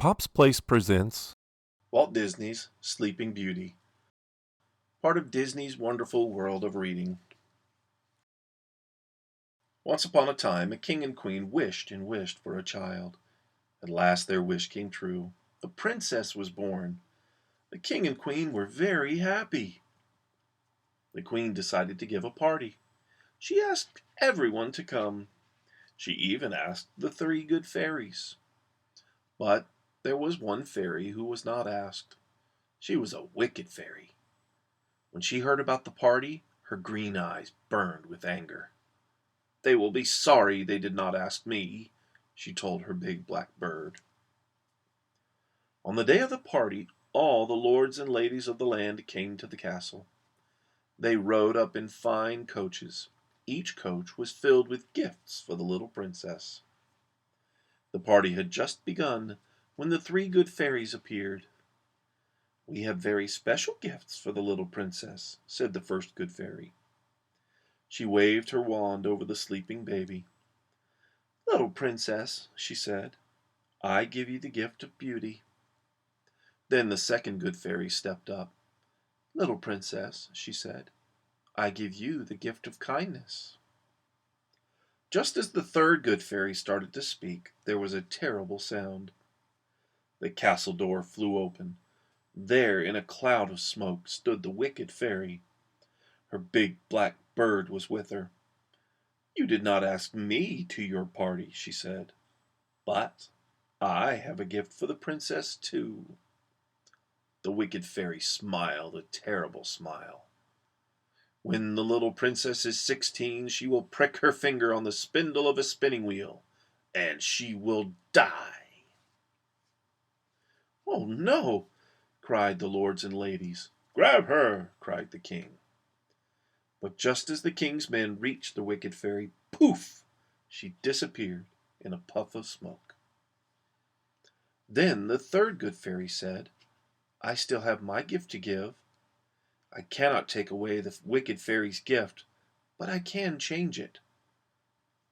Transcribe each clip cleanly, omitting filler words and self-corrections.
Pop's Place presents Walt Disney's Sleeping Beauty, part of Disney's wonderful world of reading. Once upon a time, a king and queen wished and wished for a child. At last their wish came true. A princess was born. The king and queen were very happy. The queen decided to give a party. She asked everyone to come. She even asked the three good fairies. But there was one fairy who was not asked. She was a wicked fairy. When she heard about the party, her green eyes burned with anger. "They will be sorry they did not ask me," she told her big black bird. On the day of the party, all the lords and ladies of the land came to the castle. They rode up in fine coaches. Each coach was filled with gifts for the little princess. The party had just begun when the three good fairies appeared. "We have very special gifts for the little princess," said the first good fairy. She waved her wand over the sleeping baby. "Little princess," she said, "I give you the gift of beauty." Then the second good fairy stepped up. "Little princess," she said, "I give you the gift of kindness." Just as the third good fairy started to speak, there was a terrible sound. The castle door flew open. There, in a cloud of smoke, stood the wicked fairy. Her big black bird was with her. "You did not ask me to your party," she said, "but I have a gift for the princess too." The wicked fairy smiled a terrible smile. "When the little princess is 16, she will prick her finger on the spindle of a spinning wheel, and she will die." "Oh, no!" cried the lords and ladies. "Grab her!" cried the king. But just as the king's men reached the wicked fairy, poof! She disappeared in a puff of smoke. Then the third good fairy said, "I still have my gift to give. I cannot take away the wicked fairy's gift, but I can change it.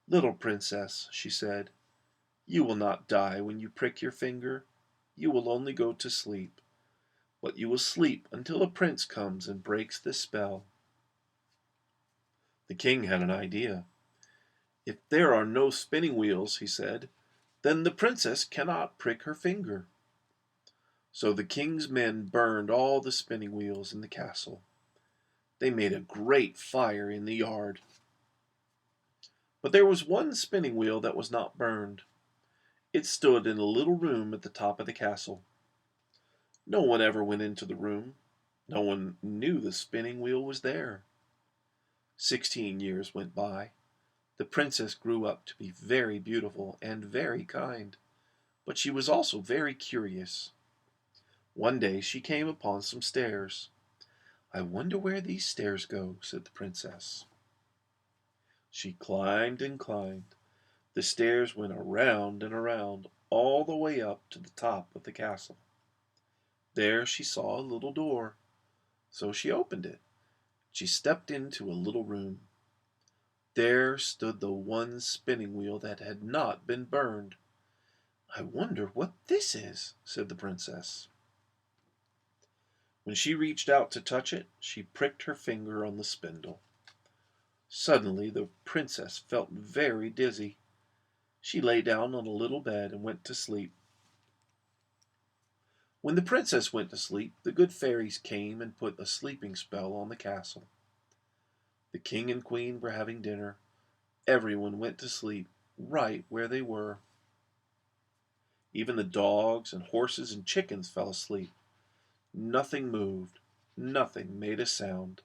Little princess," she said, "you will not die when you prick your finger. You will only go to sleep, but you will sleep until a prince comes and breaks the spell." The king had an idea. "If there are no spinning wheels," he said, "then the princess cannot prick her finger." So the king's men burned all the spinning wheels in the castle. They made a great fire in the yard. But there was one spinning wheel that was not burned. It stood in a little room at the top of the castle. No one ever went into the room. No one knew the spinning wheel was there. 16 years went by. The princess grew up to be very beautiful and very kind, but she was also very curious. One day she came upon some stairs. "I wonder where these stairs go," said the princess. She climbed and climbed. The stairs went around and around, all the way up to the top of the castle. There she saw a little door, so she opened it. She stepped into a little room. There stood the one spinning wheel that had not been burned. "I wonder what this is," said the princess. When she reached out to touch it, she pricked her finger on the spindle. Suddenly the princess felt very dizzy. She lay down on a little bed and went to sleep. When the princess went to sleep, the good fairies came and put a sleeping spell on the castle. The king and queen were having dinner. Everyone went to sleep right where they were. Even the dogs and horses and chickens fell asleep. Nothing moved. Nothing made a sound.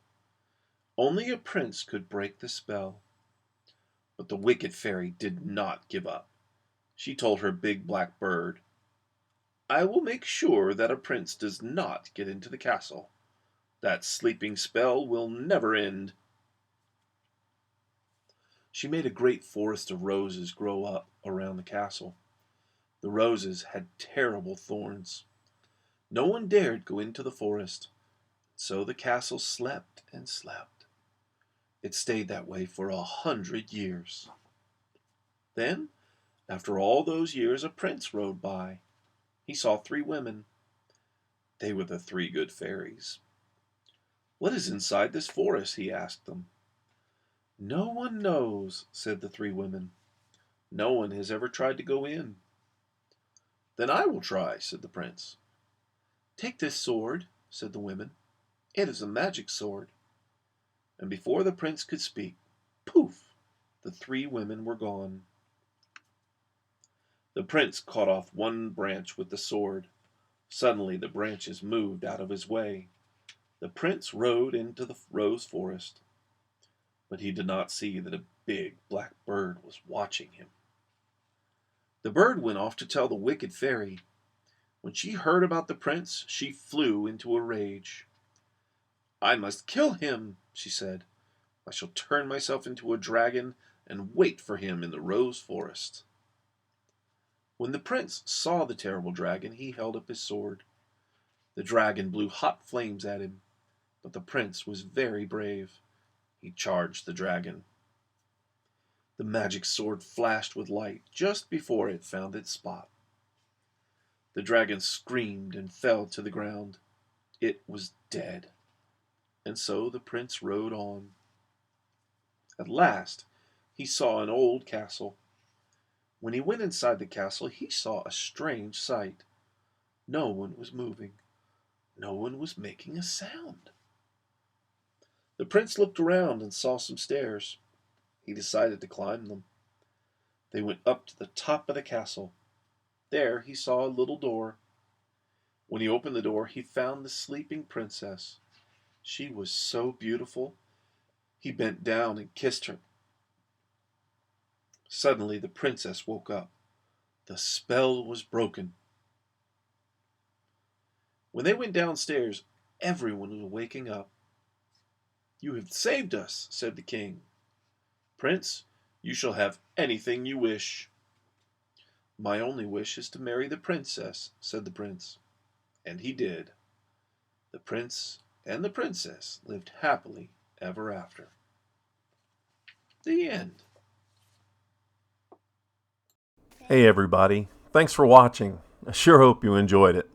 Only a prince could break the spell. But the wicked fairy did not give up. She told her big black bird, "I will make sure that a prince does not get into the castle. That sleeping spell will never end." She made a great forest of roses grow up around the castle. The roses had terrible thorns. No one dared go into the forest, so the castle slept and slept. It stayed that way for 100 years. Then, after all those years, a prince rode by. he saw 3 women. They were the 3 good fairies. "What is inside this forest?" he asked them. "No one knows," said the 3 women. "No one has ever tried to go in." "Then I will try," said the prince. "Take this sword," said the women. "It is a magic sword." And before the prince could speak, poof! The 3 women were gone. The prince caught off one branch with the sword. Suddenly the branches moved out of his way. The prince rode into the rose forest, but he did not see that a big black bird was watching him. The bird went off to tell the wicked fairy. When she heard about the prince, she flew into a rage. "I must kill him," she said. "I shall turn myself into a dragon and wait for him in the rose forest." When the prince saw the terrible dragon, he held up his sword. The dragon blew hot flames at him, but the prince was very brave. He charged the dragon. The magic sword flashed with light just before it found its spot. The dragon screamed and fell to the ground. It was dead. And so the prince rode on. At last he saw an old castle. When he went inside the castle, he saw a strange sight. No one was moving. No one was making a sound. The prince looked around and saw some stairs. He decided to climb them. They went up to the top of the castle. There he saw a little door. When he opened the door, he found the sleeping princess. She was so beautiful. He bent down and kissed her. Suddenly the princess woke up. The spell was broken. When they went downstairs, everyone was waking up. "You have saved us," said the king. "Prince, you shall have anything you wish." "My only wish is to marry the princess," said the prince. And he did. The prince and the princess lived happily ever after. The end. Hey everybody, thanks for watching. I sure hope you enjoyed it.